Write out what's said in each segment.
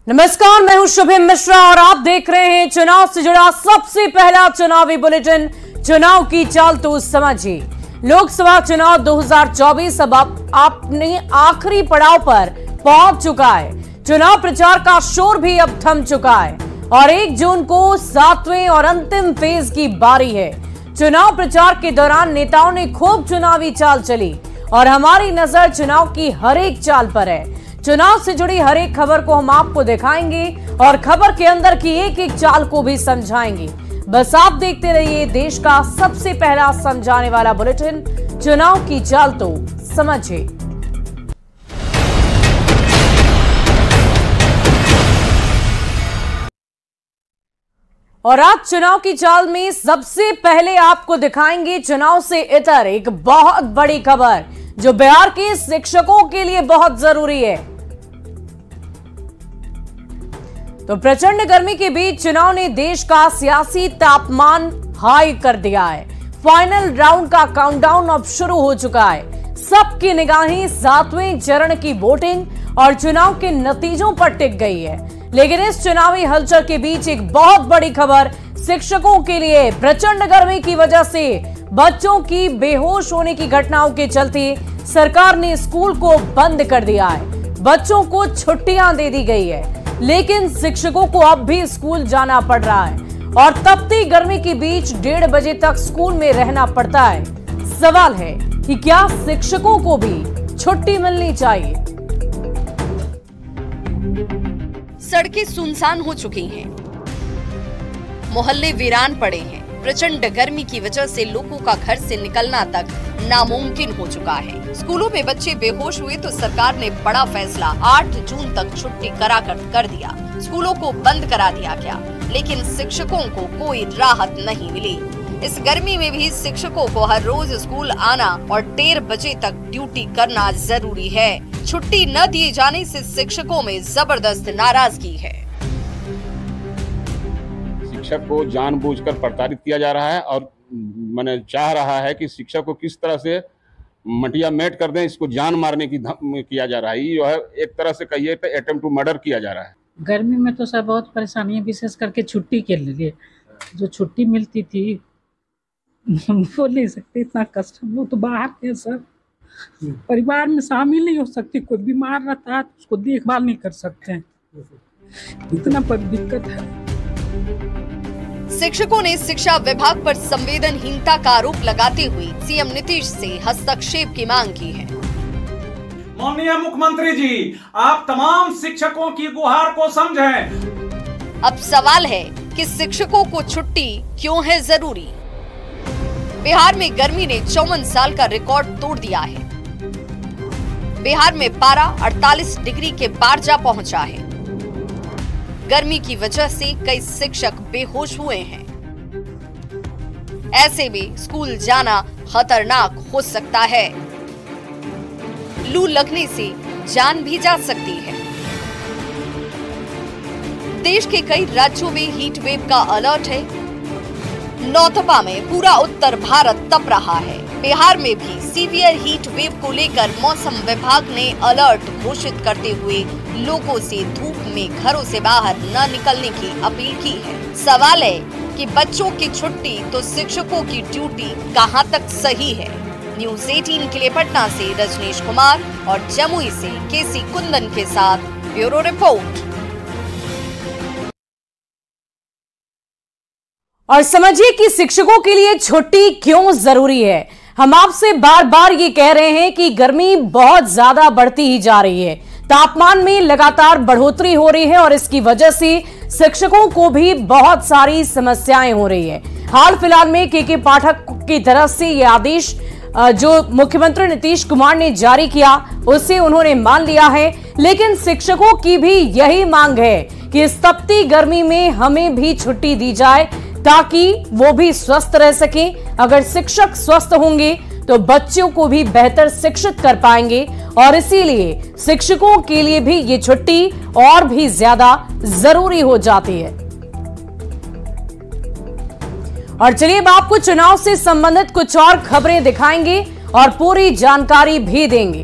नमस्कार, मैं हूं शुभम मिश्रा और आप देख रहे हैं चुनाव से जुड़ा सबसे पहला चुनावी बुलेटिन। चुनाव की चाल तो समझिए। लोकसभा चुनाव 2024 अब अपने आखिरी पड़ाव पर पहुंच चुका है। चुनाव प्रचार का शोर भी अब थम चुका है और 1 जून को 7वें और अंतिम फेज की बारी है। चुनाव प्रचार के दौरान नेताओं ने खूब चुनावी चाल चली और हमारी नजर चुनाव की हर एक चाल पर है। चुनाव से जुड़ी हर एक खबर को हम आपको दिखाएंगे और खबर के अंदर की एक एक चाल को भी समझाएंगे। बस आप देखते रहिए देश का सबसे पहला समझाने वाला बुलेटिन, चुनाव की चाल तो समझिए। और आज चुनाव की चाल में सबसे पहले आपको दिखाएंगे चुनाव से इतर एक बहुत बड़ी खबर जो बिहार के शिक्षकों के लिए बहुत जरूरी है। तो प्रचंड गर्मी के बीच चुनाव ने देश का सियासी तापमान हाई कर दिया है। फाइनल राउंड का काउंटडाउन अब शुरू हो चुका है। सबकी निगाहें 7वें चरण की वोटिंग और चुनाव के नतीजों पर टिक गई है। लेकिन इस चुनावी हलचल के बीच एक बहुत बड़ी खबर शिक्षकों के लिए। प्रचंड गर्मी की वजह से बच्चों की बेहोश होने की घटनाओं के चलते सरकार ने स्कूल को बंद कर दिया है। बच्चों को छुट्टियां दे दी गई है, लेकिन शिक्षकों को अब भी स्कूल जाना पड़ रहा है और तपती गर्मी के बीच 1:30 बजे तक स्कूल में रहना पड़ता है। सवाल है कि क्या शिक्षकों को भी छुट्टी मिलनी चाहिए? सड़कें सुनसान हो चुकी हैं, मोहल्ले वीरान पड़े हैं। प्रचंड गर्मी की वजह से लोगों का घर से निकलना तक नामुमकिन हो चुका है। स्कूलों में बच्चे बेहोश हुए तो सरकार ने बड़ा फैसला 8 जून तक छुट्टी कर दिया। स्कूलों को बंद करा दिया गया, लेकिन शिक्षकों को कोई राहत नहीं मिली। इस गर्मी में भी शिक्षकों को हर रोज स्कूल आना और 1:30 बजे तक ड्यूटी करना जरूरी है। छुट्टी न दिए जाने से शिक्षकों में जबरदस्त नाराजगी है। शिक्षक को जानबूझकर प्रताड़ित किया जा रहा है और मैंने चाह रहा है कि शिक्षक को किस तरह से मटिया मेट कर दें, इसको जान मारने की किया जा रहा है। ये जो है एक तरह से कहिए तो अटेम्प्ट टू मर्डर किया जा रहा है। गर्मी में तो सर बहुत परेशानी है, विशेष करके छुट्टी के लिए। जो छुट्टी मिलती थी बोल नहीं सकते, इतना कष्ट। हम लोग तो बाहर थे सर, परिवार में शामिल नहीं हो सकते। कोई बीमार रहता है तो उसको देखभाल नहीं कर सकते हैं, इतना पर दिक्कत है। शिक्षकों ने शिक्षा विभाग पर संवेदनहीनता का आरोप लगाते हुए सीएम नीतीश से हस्तक्षेप की मांग की है। माननीय मुख्यमंत्री जी, आप तमाम शिक्षकों की गुहार को समझें। अब सवाल है कि शिक्षकों को छुट्टी क्यों है जरूरी? बिहार में गर्मी ने 54 साल का रिकॉर्ड तोड़ दिया है। बिहार में पारा 48 डिग्री के पार जा पहुंचा है। गर्मी की वजह से कई शिक्षक बेहोश हुए हैं। ऐसे में स्कूल जाना खतरनाक हो सकता है। लू लगने से जान भी जा सकती है। देश के कई राज्यों में हीट वेव का अलर्ट है। नौतपा में पूरा उत्तर भारत तप रहा है। बिहार में भी सीवियर हीट वेव को लेकर मौसम विभाग ने अलर्ट घोषित करते हुए लोगों से धूप में घरों से बाहर न निकलने की अपील की है। सवाल है कि बच्चों की छुट्टी तो शिक्षकों की ड्यूटी कहां तक सही है? न्यूज़ 18 के लिए पटना से रजनीश कुमार और जमुई से केसी कुंदन के साथ ब्यूरो रिपोर्ट। और समझिए कि शिक्षकों के लिए छुट्टी क्यों जरूरी है। हम आपसे बार बार ये कह रहे हैं कि गर्मी बहुत ज्यादा बढ़ती ही जा रही है। तापमान में लगातार बढ़ोतरी हो रही है और इसकी वजह से शिक्षकों को भी बहुत सारी समस्याएं हो रही है। हाल फिलहाल में के पाठक की तरफ से ये आदेश जो मुख्यमंत्री नीतीश कुमार ने जारी किया उसे उन्होंने मान लिया है, लेकिन शिक्षकों की भी यही मांग है कि इस तपती गर्मी में हमें भी छुट्टी दी जाए ताकि वो भी स्वस्थ रह सके। अगर शिक्षक स्वस्थ होंगे तो बच्चों को भी बेहतर शिक्षित कर पाएंगे और इसीलिए शिक्षकों के लिए भी ये छुट्टी और भी ज्यादा जरूरी हो जाती है। और चलिए अब आपको चुनाव से संबंधित कुछ और खबरें दिखाएंगे और पूरी जानकारी भी देंगे।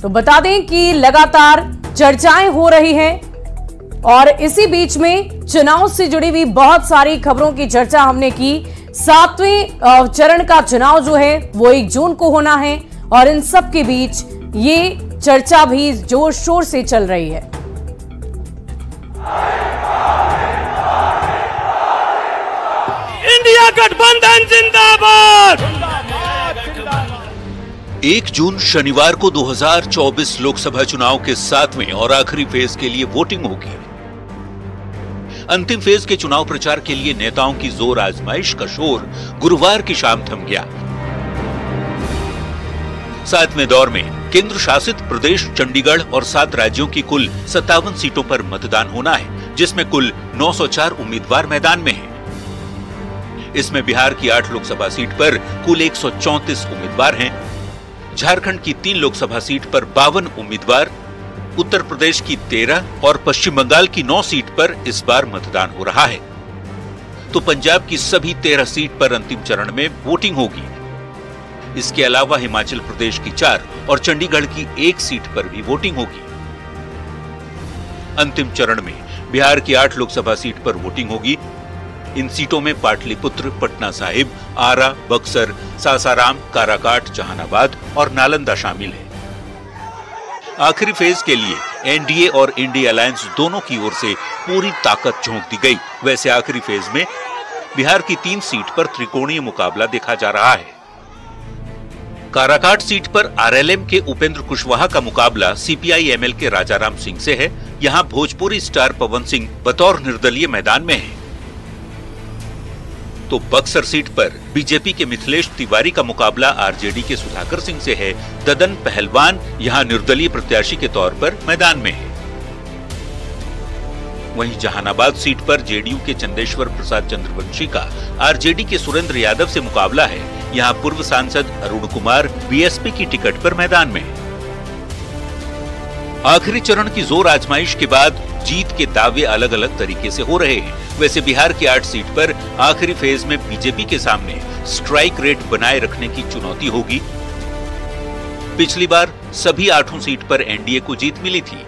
तो बता दें कि लगातार चर्चाएं हो रही हैं और इसी बीच में चुनाव से जुड़ी हुई बहुत सारी खबरों की चर्चा हमने की। 7वें चरण का चुनाव जो है वो 1 जून को होना है और इन सब के बीच ये चर्चा भी जोर शोर से चल रही है। इंडिया गठबंधन जिंदाबाद। 1 जून शनिवार को 2024 लोकसभा चुनाव के 7वें और आखिरी फेज के लिए वोटिंग होगी। अंतिम फेज के चुनाव प्रचार के लिए नेताओं की जोर आजमाइश का शोर गुरुवार की शाम थम गया। 7वें दौर में केंद्र शासित प्रदेश चंडीगढ़ और 7 राज्यों की कुल 57 सीटों पर मतदान होना है, जिसमें कुल 904 उम्मीदवार मैदान में हैं। इसमें बिहार की 8 लोकसभा सीट पर कुल 134 उम्मीदवार हैं, झारखंड की 3 लोकसभा सीट पर 52 उम्मीदवार, उत्तर प्रदेश की 13 और पश्चिम बंगाल की 9 सीट पर इस बार मतदान हो रहा है। तो पंजाब की सभी 13 सीट पर अंतिम चरण में वोटिंग होगी। इसके अलावा हिमाचल प्रदेश की 4 और चंडीगढ़ की 1 सीट पर भी वोटिंग होगी। अंतिम चरण में बिहार की 8 लोकसभा सीट पर वोटिंग होगी। इन सीटों में पाटलिपुत्र, पटना साहिब, आरा, बक्सर, सासाराम, काराकाट, जहानाबाद और नालंदा शामिल है। आखिरी फेज के लिए एनडीए और इंडिया अलायंस दोनों की ओर से पूरी ताकत झोंक दी गई। वैसे आखिरी फेज में बिहार की 3 सीट पर त्रिकोणीय मुकाबला देखा जा रहा है। काराकाट सीट पर आरएलएम के उपेंद्र कुशवाहा का मुकाबला सीपीआई-एमएल के राजाराम सिंह से है। यहां भोजपुरी स्टार पवन सिंह बतौर निर्दलीय मैदान में है। तो बक्सर सीट पर बीजेपी के मिथिलेश तिवारी का मुकाबला आरजेडी के सुधाकर सिंह से है। ददन पहलवान यहां निर्दलीय प्रत्याशी के तौर पर मैदान में है। वहीं जहानाबाद सीट पर जेडीयू के चंदेश्वर प्रसाद चंद्रवंशी का आरजेडी के सुरेंद्र यादव से मुकाबला है। यहां पूर्व सांसद अरुण कुमार बीएसपी की टिकट पर मैदान में है। आखिरी चरण की जोर आजमाइश के बाद जीत के दावे अलग अलग तरीके से हो रहे हैं। वैसे बिहार की 8 सीट पर आखिरी फेज में बीजेपी के सामने स्ट्राइक रेट बनाए रखने की चुनौती होगी। पिछली बार सभी 8 सीट पर एनडीए को जीत मिली थी।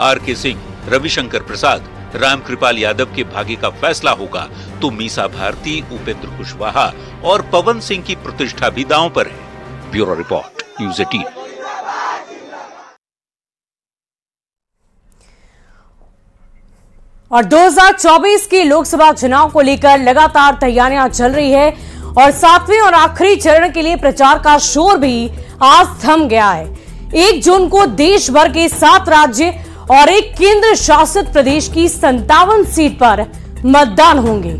आरके सिंह, रविशंकर प्रसाद, रामकृपाल यादव के भाग्य का फैसला होगा तो मीसा भारती, उपेंद्र कुशवाहा और पवन सिंह की प्रतिष्ठा भी दांव पर है। Bureau report, news 18। और 2024 के लोकसभा चुनाव को लेकर लगातार तैयारियां चल रही है और 7वें और आखिरी चरण के लिए प्रचार का शोर भी आज थम गया है। 1 जून को देश भर के 7 राज्य और एक केंद्र शासित प्रदेश की 57 सीट पर मतदान होंगे।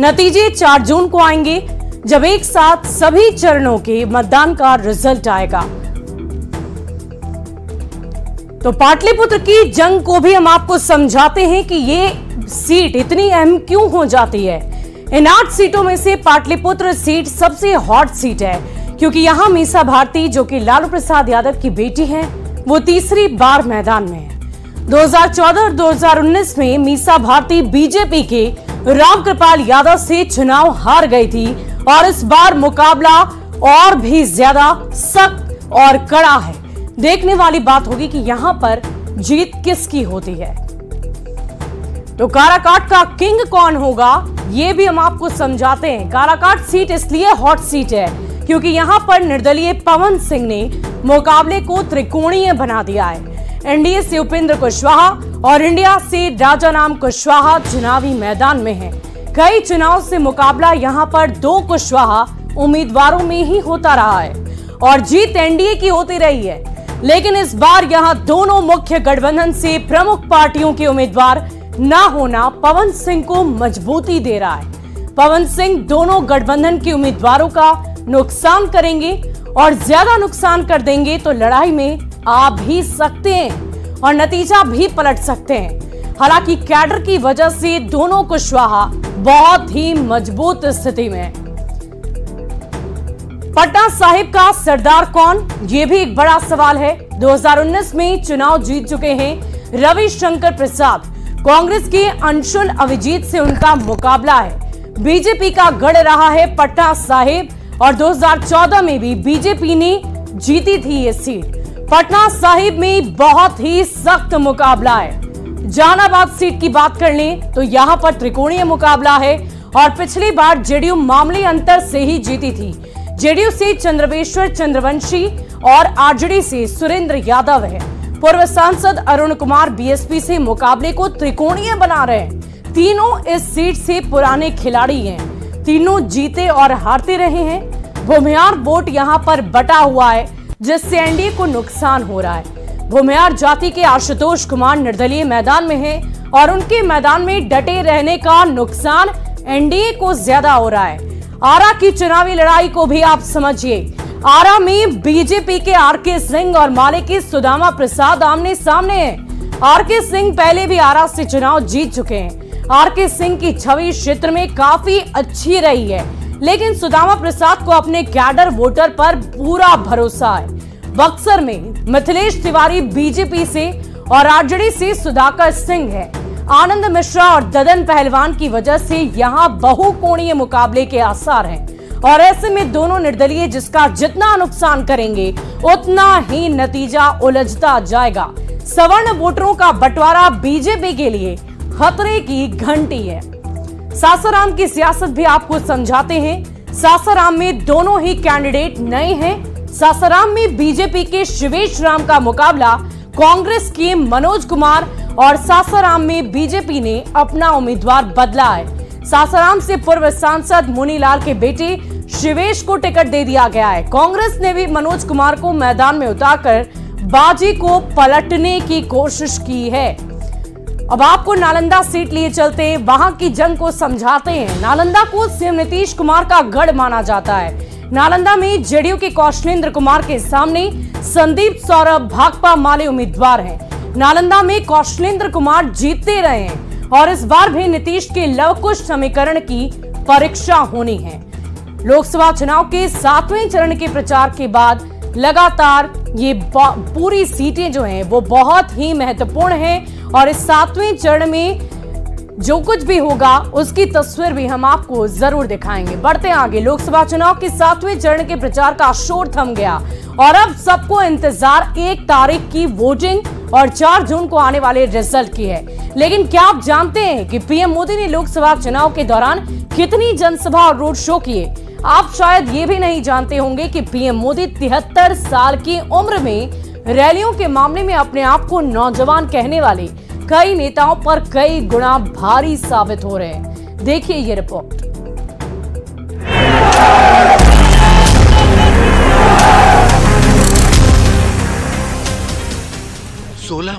नतीजे 4 जून को आएंगे, जब एक साथ सभी चरणों के मतदान का रिजल्ट आएगा। तो पाटलिपुत्र की जंग को भी हम आपको समझाते हैं कि ये सीट इतनी अहम क्यों हो जाती है। इन 8 सीटों में से पाटलिपुत्र सीट सबसे हॉट सीट है, क्योंकि यहां मीसा भारती, जो कि लालू प्रसाद यादव की बेटी हैं, वो तीसरी बार मैदान में है। 2014 और 2019 में मीसा भारती बीजेपी के रामकृपाल यादव से चुनाव हार गई थी और इस बार मुकाबला और भी ज्यादा सख्त और कड़ा है। देखने वाली बात होगी कि यहां पर जीत किसकी होती है। तो काराकाट का किंग कौन होगा, ये भी हम आपको समझाते हैं। काराकाट सीट इसलिए हॉट सीट है क्योंकि यहां पर निर्दलीय पवन सिंह ने मुकाबले को त्रिकोणीय बना दिया है। एनडीए से उपेंद्र कुशवाहा और इंडिया से राजाराम कुशवाहा चुनावी मैदान में हैं। कई चुनाव से मुकाबला यहां पर 2 कुशवाहा उम्मीदवारों में ही होता रहा है और जीत एनडीए की होती रही है। लेकिन इस बार यहां दोनों मुख्य गठबंधन से प्रमुख पार्टियों के उम्मीदवार न होना पवन सिंह को मजबूती दे रहा है। पवन सिंह दोनों गठबंधन के उम्मीदवारों का नुकसान करेंगे और ज्यादा नुकसान कर देंगे तो लड़ाई में आ भी सकते हैं और नतीजा भी पलट सकते हैं। हालांकि कैडर की वजह से दोनों कुशवाहा बहुत ही मजबूत स्थिति में है। पटना साहिब का सरदार कौन, ये भी एक बड़ा सवाल है। 2019 में चुनाव जीत चुके हैं रविशंकर प्रसाद। कांग्रेस के अंशुल अभिजीत से उनका मुकाबला है। बीजेपी का गढ़ रहा है पटना साहिब और 2014 में भी बीजेपी ने जीती थी ये सीट। पटना साहिब में बहुत ही सख्त मुकाबला है। जहानाबाद सीट की बात कर लें तो यहां पर त्रिकोणीय मुकाबला है और पिछली बार जेडीयू मामूली अंतर से ही जीती थी। जेडीयू से चंद्रवेश्वर चंद्रवंशी और आरजेडी से सुरेंद्र यादव है। पूर्व सांसद अरुण कुमार बीएसपी से मुकाबले को त्रिकोणीय बना रहे हैं। तीनों इस सीट से पुराने खिलाड़ी हैं। तीनों जीते और हारते रहे हैं। भूमिहार वोट यहां पर बटा हुआ है, जिससे एनडीए को नुकसान हो रहा है। भूमिहार जाति के आशुतोष कुमार निर्दलीय मैदान में हैं और उनके मैदान में डटे रहने का नुकसान एनडीए को ज्यादा हो रहा है। आरा की चुनावी लड़ाई को भी आप समझिए। आरा में बीजेपी के आरके सिंह और माले की सुदामा प्रसाद आमने सामने हैं। आरके सिंह पहले भी आरा से चुनाव जीत चुके हैं। आरके सिंह की छवि क्षेत्र में काफी अच्छी रही है, लेकिन सुदामा प्रसाद को अपने कैडर वोटर पर पूरा भरोसा है। बक्सर में मिथिलेश तिवारी बीजेपी से और आरजेडी से सुधाकर सिंह है। आनंद मिश्रा और ददन पहलवान की वजह से यहां बहुकोणीय मुकाबले के आसार हैं और ऐसे में दोनों निर्दलीय जिसका जितना नुकसान करेंगे उतना ही नतीजा उलझता जाएगा। सवर्ण वोटरों का बंटवारा बीजेपी के लिए खतरे की घंटी है। सासाराम की सियासत भी आपको समझाते हैं। सासाराम में दोनों ही कैंडिडेट नए हैं। सासाराम में बीजेपी के शिवेश राम का मुकाबला कांग्रेस के मनोज कुमार और सासाराम में बीजेपी ने अपना उम्मीदवार बदला है। सासाराम से पूर्व सांसद मुनीलाल के बेटे शिवेश को टिकट दे दिया गया है। कांग्रेस ने भी मनोज कुमार को मैदान में उतारकर बाजी को पलटने की कोशिश की है। अब आपको नालंदा सीट लिए चलते, वहां की जंग को समझाते हैं। नालंदा को सीएम नीतीश कुमार का गढ़ माना जाता है। नालंदा में जेडीयू के कौशलेंद्र कुमार के सामने संदीप सौरभ भाकपा माले उम्मीदवार हैं। नालंदा में कौशलेंद्र कुमार जीतते रहे हैं और इस बार भी नीतीश के लवकुश समीकरण की परीक्षा होनी है। लोकसभा चुनाव के 7वें चरण के प्रचार के बाद लगातार ये पूरी सीटें जो हैं वो बहुत ही महत्वपूर्ण हैं और इस 7वें चरण में जो कुछ भी होगा उसकी तस्वीर भी हम आपको जरूर दिखाएंगे। बढ़ते हैं आगे। लोकसभा चुनाव के 7वें चरण के प्रचार का शोर थम गया और अब सबको इंतजार 1 तारीख की वोटिंग और 4 जून को आने वाले रिजल्ट की है। लेकिन क्या आप जानते हैं कि पीएम मोदी ने लोकसभा चुनाव के दौरान कितनी जनसभा और रोड शो किए? आप शायद ये भी नहीं जानते होंगे कि पीएम मोदी 73 साल की उम्र में रैलियों के मामले में अपने आप को नौजवान कहने वाले कई नेताओं पर कई गुना भारी साबित हो रहे हैं। देखिए ये रिपोर्ट।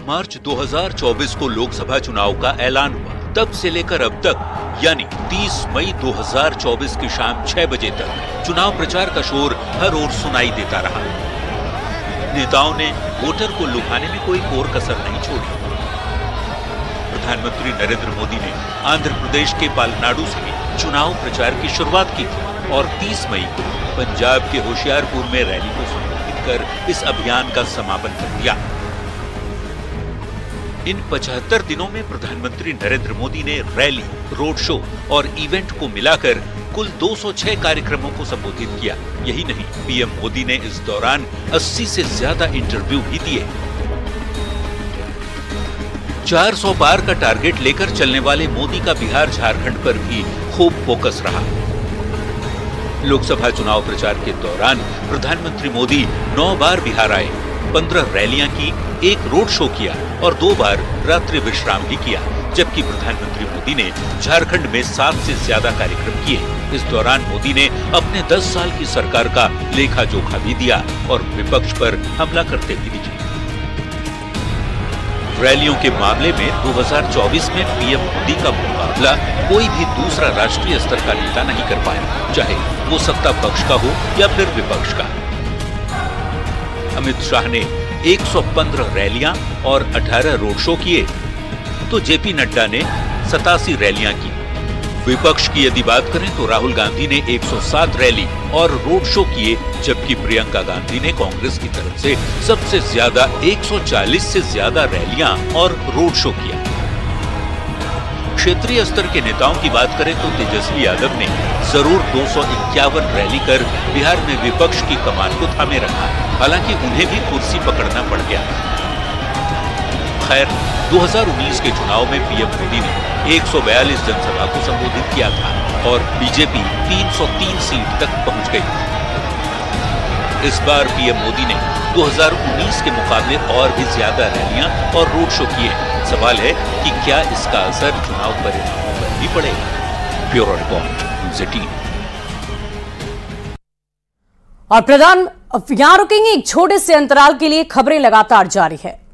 मार्च 2024 को लोकसभा चुनाव का ऐलान हुआ। तब से लेकर अब तक यानी 30 मई 2024 की शाम 6 बजे तक चुनाव प्रचार का शोर हर ओर सुनाई देता रहा। नेताओं ने वोटर को लुभाने में कोई कोर कसर नहीं छोड़ी। प्रधानमंत्री नरेंद्र मोदी ने आंध्र प्रदेश के पालनाडु से चुनाव प्रचार की शुरुआत की थी और 30 मई को पंजाब के होशियारपुर में रैली को संबोधित कर इस अभियान का समापन कर दिया। इन 75 दिनों में प्रधानमंत्री नरेंद्र मोदी ने रैली, रोड शो और इवेंट को मिलाकर कुल 206 कार्यक्रमों को संबोधित किया। यही नहीं, पीएम मोदी ने इस दौरान 80 से ज्यादा इंटरव्यू भी दिए। 400 पार का टारगेट लेकर चलने वाले मोदी का बिहार झारखंड पर भी खूब फोकस रहा। लोकसभा चुनाव प्रचार के दौरान प्रधानमंत्री मोदी 9 बार बिहार आए, 15 रैलियां की, 1 रोड शो किया और 2 बार रात्रि विश्राम भी किया। जबकि प्रधानमंत्री मोदी ने झारखंड में 7 से ज्यादा कार्यक्रम किए। इस दौरान मोदी ने अपने 10 साल की सरकार का लेखा जोखा भी दिया और विपक्ष पर हमला करते भी दिखे। रैलियों के मामले में 2024 में पीएम मोदी का मुकाबला कोई भी दूसरा राष्ट्रीय स्तर का नेता नहीं कर पाया, चाहे वो सत्ता पक्ष का हो या फिर विपक्ष का। अमित शाह ने 115 रैलियां और 18 रोड शो किए, तो जेपी नड्डा ने 87 रैलियां की। विपक्ष की यदि बात करें तो राहुल गांधी ने 107 रैली और रोड शो किए, जबकि प्रियंका गांधी ने कांग्रेस की तरफ से सबसे ज्यादा 140 से ज्यादा रैलियां और रोड शो किया। क्षेत्रीय स्तर के नेताओं की बात करें तो तेजस्वी यादव ने जरूर 251 रैली कर बिहार में विपक्ष की कमान को थामे रखा। हालांकि उन्हें भी कुर्सी पकड़ना पड़ गया। खैर, 2019 के चुनाव में पीएम मोदी ने 142 जनसभा को संबोधित किया था और बीजेपी 303 सीट तक पहुंच गई। इस बार पीएम मोदी ने 2019 के मुकाबले और भी ज्यादा रैलियां और रोड शो किए। सवाल है कि क्या इसका असर चुनाव परिणामों पर भी पड़ेगा। Bureau report, news 18। और प्रधान, यहां रुकेंगे एक छोटे से अंतराल के लिए। खबरें लगातार जारी है।